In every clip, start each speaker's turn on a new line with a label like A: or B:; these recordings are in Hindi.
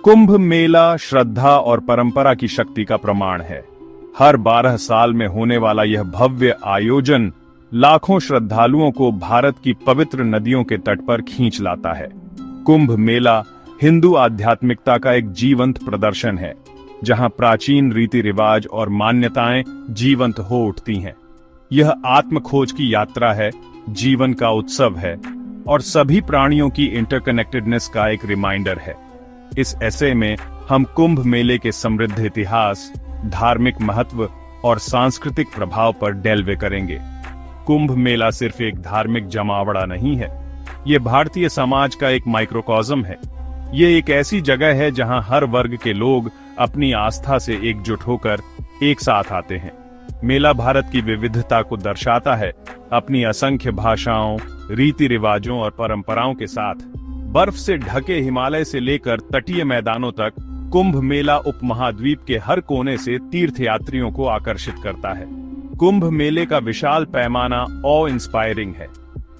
A: कुंभ मेला श्रद्धा और परंपरा की शक्ति का प्रमाण है। हर 12 साल में होने वाला यह भव्य आयोजन लाखों श्रद्धालुओं को भारत की पवित्र नदियों के तट पर खींच लाता है। कुंभ मेला हिंदू आध्यात्मिकता का एक जीवंत प्रदर्शन है, जहां प्राचीन रीति रिवाज और मान्यताएं जीवंत हो उठती हैं। यह आत्म खोज की यात्रा है, जीवन का उत्सव है और सभी प्राणियों की इंटरकनेक्टेडनेस का एक रिमाइंडर है। इस ऐसे में हम कुंभ मेले के समृद्ध इतिहास, धार्मिक महत्व और सांस्कृतिक प्रभाव पर डेल्वे करेंगे। कुंभ मेला सिर्फ एक धार्मिक जमावड़ा नहीं है, ये भारतीय समाज का एक माइक्रोकॉज्म है। ये एक ऐसी जगह है जहां हर वर्ग के लोग अपनी आस्था से एकजुट होकर एक साथ आते हैं। मेला भारत की विविधता को दर्शाता है, अपनी असंख्य भाषाओं, रीति रिवाजों और परंपराओं के साथ। बर्फ से ढके हिमालय से लेकर तटीय मैदानों तक कुंभ मेला उपमहाद्वीप के हर कोने से तीर्थयात्रियों को आकर्षित करता है। कुंभ मेले का विशाल पैमाना ऑ इंस्पायरिंग है।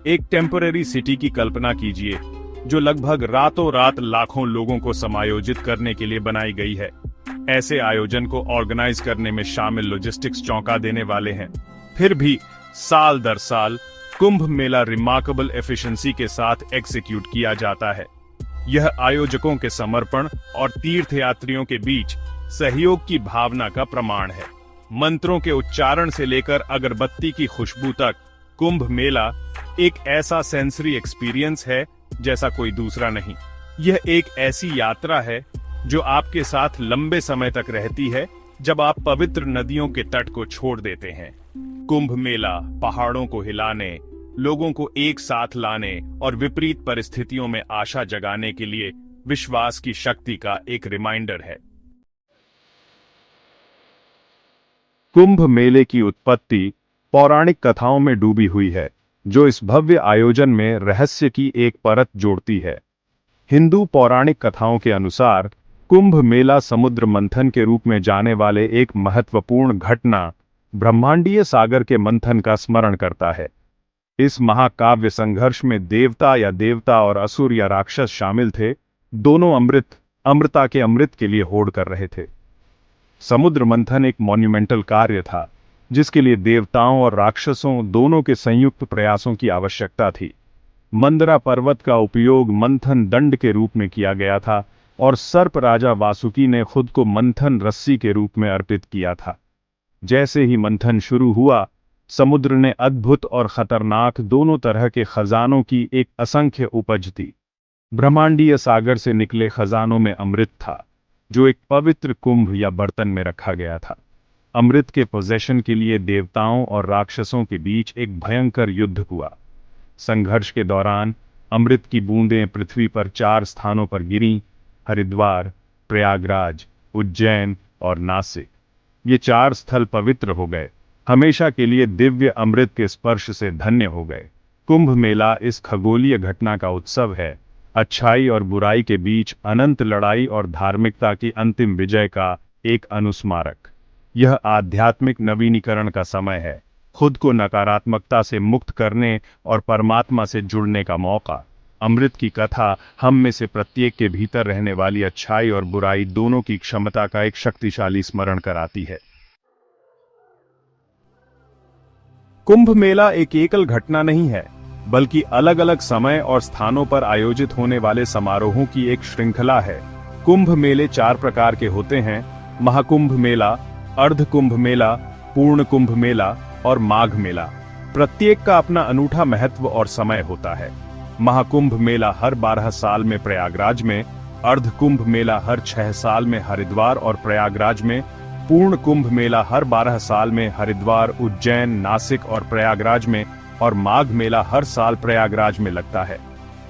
A: एक टेम्पररी सिटी की कल्पना कीजिए, जो लगभग रातों रात लाखों लोगों को समायोजित करने के लिए बनाई गई है। ऐसे आयोजन को ऑर्गेनाइज करने में शामिल लॉजिस्टिक्स चौंका देने वाले हैं। फिर भी साल दर साल कुंभ मेला रिमार्केबल एफिशिएंसी के साथ एग्जीक्यूट किया जाता है। यह आयोजकों के समर्पण और तीर्थयात्रियों के बीच सहयोग की भावना का प्रमाण है। मंत्रों के उच्चारण से लेकर अगरबत्ती की खुशबू तक, कुंभ मेला एक ऐसा सेंसरी एक्सपीरियंस है जैसा कोई दूसरा नहीं। यह एक ऐसी यात्रा है जो आपके साथ लंबे समय तक रहती है, जब आप पवित्र नदियों के तट को छोड़ देते हैं। कुंभ मेला पहाड़ों को हिलाने, लोगों को एक साथ लाने और विपरीत परिस्थितियों में आशा जगाने के लिए विश्वास की शक्ति का एक रिमाइंडर है। कुंभ मेले की उत्पत्ति पौराणिक कथाओं में डूबी हुई है, जो इस भव्य आयोजन में रहस्य की एक परत जोड़ती है। हिंदू पौराणिक कथाओं के अनुसार कुंभ मेला समुद्र मंथन के रूप में जाने वाले एक महत्वपूर्ण घटना, ब्रह्मांडीय सागर के मंथन का स्मरण करता है। इस महाकाव्य संघर्ष में देवता और असुर या राक्षस शामिल थे। दोनों अमृता के अमृत के लिए होड़ कर रहे थे। समुद्र मंथन एक मॉन्यूमेंटल कार्य था, जिसके लिए देवताओं और राक्षसों दोनों के संयुक्त प्रयासों की आवश्यकता थी। मंदरा पर्वत का उपयोग मंथन दंड के रूप में किया गया था और सर्प राजा वासुकी ने खुद को मंथन रस्सी के रूप में अर्पित किया था। जैसे ही मंथन शुरू हुआ, समुद्र ने अद्भुत और खतरनाक दोनों तरह के खजानों की एक असंख्य उपज दी। ब्रह्मांडीय सागर से निकले खजानों में अमृत था, जो एक पवित्र कुंभ या बर्तन में रखा गया था। अमृत के पोजेशन के लिए देवताओं और राक्षसों के बीच एक भयंकर युद्ध हुआ। संघर्ष के दौरान अमृत की बूंदें पृथ्वी पर 4 स्थानों पर गिरीं: हरिद्वार, प्रयागराज, उज्जैन और नासिक। ये 4 स्थल पवित्र हो गए, हमेशा के लिए दिव्य अमृत के स्पर्श से धन्य हो गए। कुंभ मेला इस खगोलीय घटना का उत्सव है, अच्छाई और बुराई के बीच अनंत लड़ाई और धार्मिकता की अंतिम विजय का एक अनुस्मारक। यह आध्यात्मिक नवीनीकरण का समय है, खुद को नकारात्मकता से मुक्त करने और परमात्मा से जुड़ने का मौका। अमृत की कथा हम में से प्रत्येक के भीतर रहने वाली अच्छाई और बुराई दोनों की क्षमता का एक शक्तिशाली स्मरण कराती है। कुंभ मेला एक एकल घटना नहीं है, बल्कि अलग अलग समय और स्थानों पर आयोजित होने वाले समारोहों की एक श्रृंखला है। कुंभ मेले 4 प्रकार के होते हैं: महाकुंभ मेला, अर्ध कुंभ मेला, पूर्ण कुंभ मेला और माघ मेला। प्रत्येक का अपना अनूठा महत्व और समय होता है। महाकुंभ मेला हर 12 साल में प्रयागराज में, अर्ध कुंभ मेला हर 6 साल में हरिद्वार और प्रयागराज में, पूर्ण कुंभ मेला हर 12 साल में हरिद्वार, उज्जैन, नासिक और प्रयागराज में, और माघ मेला हर साल प्रयागराज में लगता है।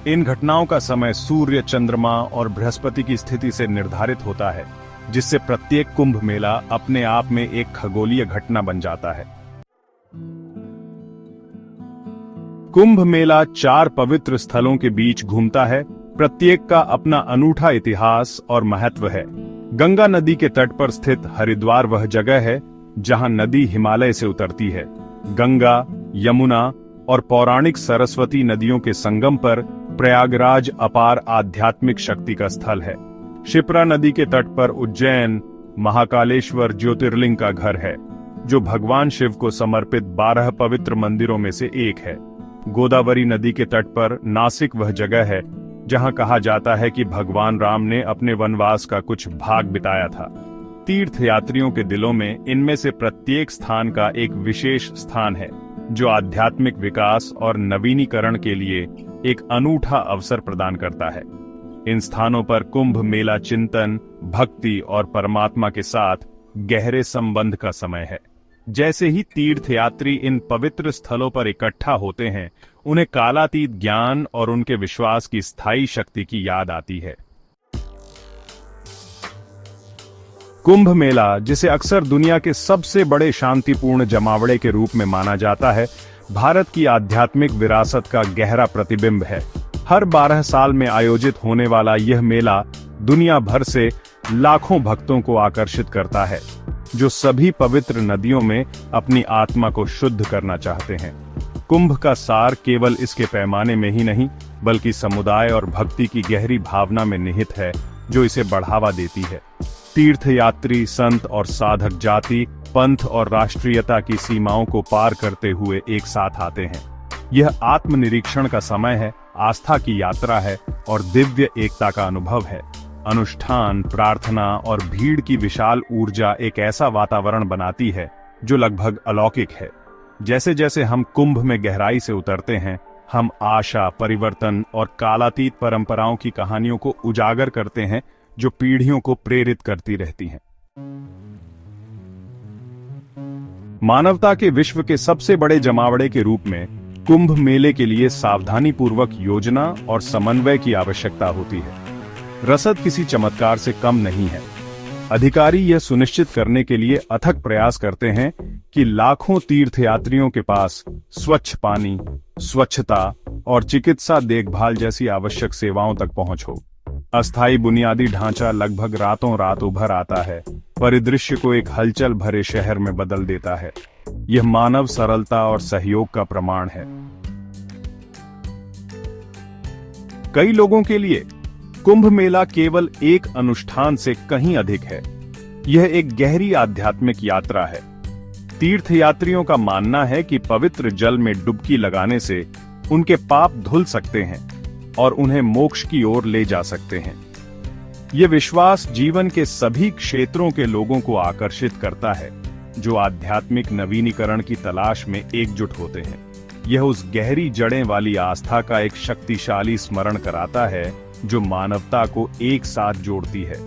A: इन घटनाओं का समय सूर्य, चंद्रमा और बृहस्पति की स्थिति से निर्धारित होता है, जिससे प्रत्येक कुंभ मेला अपने आप में एक खगोलीय घटना बन जाता है। कुंभ मेला 4 पवित्र स्थलों के बीच घूमता है, प्रत्येक का अपना अनूठा इतिहास और महत्व है। गंगा नदी के तट पर स्थित हरिद्वार वह जगह है जहां नदी हिमालय से उतरती है। गंगा, यमुना और पौराणिक सरस्वती नदियों के संगम पर प्रयागराज अपार आध्यात्मिक शक्ति का स्थल है। शिप्रा नदी के तट पर उज्जैन महाकालेश्वर ज्योतिर्लिंग का घर है, जो भगवान शिव को समर्पित 12 पवित्र मंदिरों में से एक है। गोदावरी नदी के तट पर नासिक वह जगह है जहां कहा जाता है कि भगवान राम ने अपने वनवास का कुछ भाग बिताया था। तीर्थ यात्रियों के दिलों में इनमें से प्रत्येक स्थान का एक विशेष स्थान है, जो आध्यात्मिक विकास और नवीनीकरण के लिए एक अनूठा अवसर प्रदान करता है। इन स्थानों पर कुंभ मेला चिंतन, भक्ति और परमात्मा के साथ गहरे संबंध का समय है। जैसे ही तीर्थयात्री इन पवित्र स्थलों पर इकट्ठा होते हैं, उन्हें कालातीत ज्ञान और उनके विश्वास की स्थायी शक्ति की याद आती है। कुंभ मेला, जिसे अक्सर दुनिया के सबसे बड़े शांतिपूर्ण जमावड़े के रूप में माना जाता है, भारत की आध्यात्मिक विरासत का गहरा प्रतिबिंब है। हर 12 साल में आयोजित होने वाला यह मेला दुनिया भर से लाखों भक्तों को आकर्षित करता है, जो सभी पवित्र नदियों में अपनी आत्मा को शुद्ध करना चाहते हैं। कुंभ का सार केवल इसके पैमाने में ही नहीं, बल्कि समुदाय और भक्ति की गहरी भावना में निहित है, जो इसे बढ़ावा देती है। तीर्थयात्री, संत और साधक जाति, पंथ और राष्ट्रीयता की सीमाओं को पार करते हुए एक साथ आते हैं। यह आत्मनिरीक्षण का समय है, आस्था की यात्रा है और दिव्य एकता का अनुभव है। अनुष्ठान, प्रार्थना और भीड़ की विशाल ऊर्जा एक ऐसा वातावरण बनाती है जो लगभग अलौकिक है। जैसे जैसे हम कुंभ में गहराई से उतरते हैं, हम आशा, परिवर्तन और कालातीत परंपराओं की कहानियों को उजागर करते हैं, जो पीढ़ियों को प्रेरित करती रहती हैं। मानवता के विश्व के सबसे बड़े जमावड़े के रूप में कुंभ मेले के लिए सावधानीपूर्वक योजना और समन्वय की आवश्यकता होती है। रसद किसी चमत्कार से कम नहीं है। अधिकारी यह सुनिश्चित करने के लिए अथक प्रयास करते हैं कि लाखों तीर्थयात्रियों के पास स्वच्छ पानी, स्वच्छता और चिकित्सा देखभाल जैसी आवश्यक सेवाओं तक पहुंच हो। अस्थायी बुनियादी ढांचा लगभग रातों रात उभर आता है, परिदृश्य को एक हलचल भरे शहर में बदल देता है। यह मानव सरलता और सहयोग का प्रमाण है। कई लोगों के लिए कुंभ मेला केवल एक अनुष्ठान से कहीं अधिक है। यह एक गहरी आध्यात्मिक यात्रा है। तीर्थयात्रियों का मानना है कि पवित्र जल में डुबकी लगाने से उनके पाप धुल सकते हैं और उन्हें मोक्ष की ओर ले जा सकते हैं। यह विश्वास जीवन के सभी क्षेत्रों के लोगों को आकर्षित करता है, जो आध्यात्मिक नवीनीकरण की तलाश में एकजुट होते हैं। यह उस गहरी जड़ें वाली आस्था का एक शक्तिशाली स्मरण कराता है, जो मानवता को एक साथ जोड़ती है।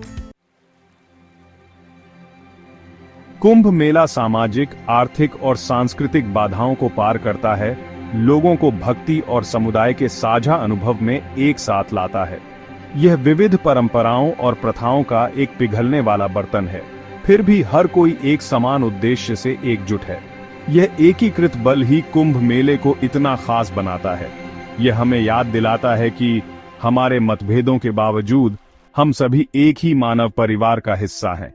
A: कुंभ मेला सामाजिक, आर्थिक और सांस्कृतिक बाधाओं को पार करता है, लोगों को भक्ति और समुदाय के साझा अनुभव में एक साथ लाता है। यह विविध परंपराओं और प्रथाओं का एक पिघलने वाला बर्तन है, फिर भी हर कोई एक समान उद्देश्य से एकजुट है। यह एकीकृत बल ही कुंभ मेले को इतना खास बनाता है। यह हमें याद दिलाता है कि हमारे मतभेदों के बावजूद हम सभी एक ही मानव परिवार का हिस्सा हैं।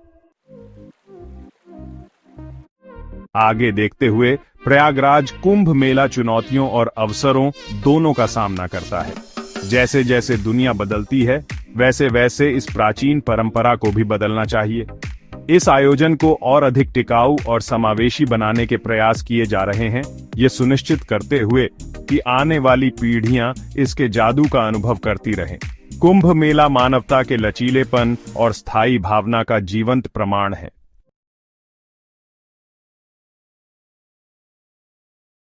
A: आगे देखते हुए प्रयागराज कुंभ मेला चुनौतियों और अवसरों दोनों का सामना करता है। जैसे जैसे दुनिया बदलती है, वैसे वैसे इस प्राचीन परंपरा को भी बदलना चाहिए। इस आयोजन को और अधिक टिकाऊ और समावेशी बनाने के प्रयास किए जा रहे हैं, ये सुनिश्चित करते हुए कि आने वाली पीढ़ियां इसके जादू का अनुभव करती रहें। कुंभ मेला मानवता के लचीलेपन और स्थायी भावना का जीवंत प्रमाण है।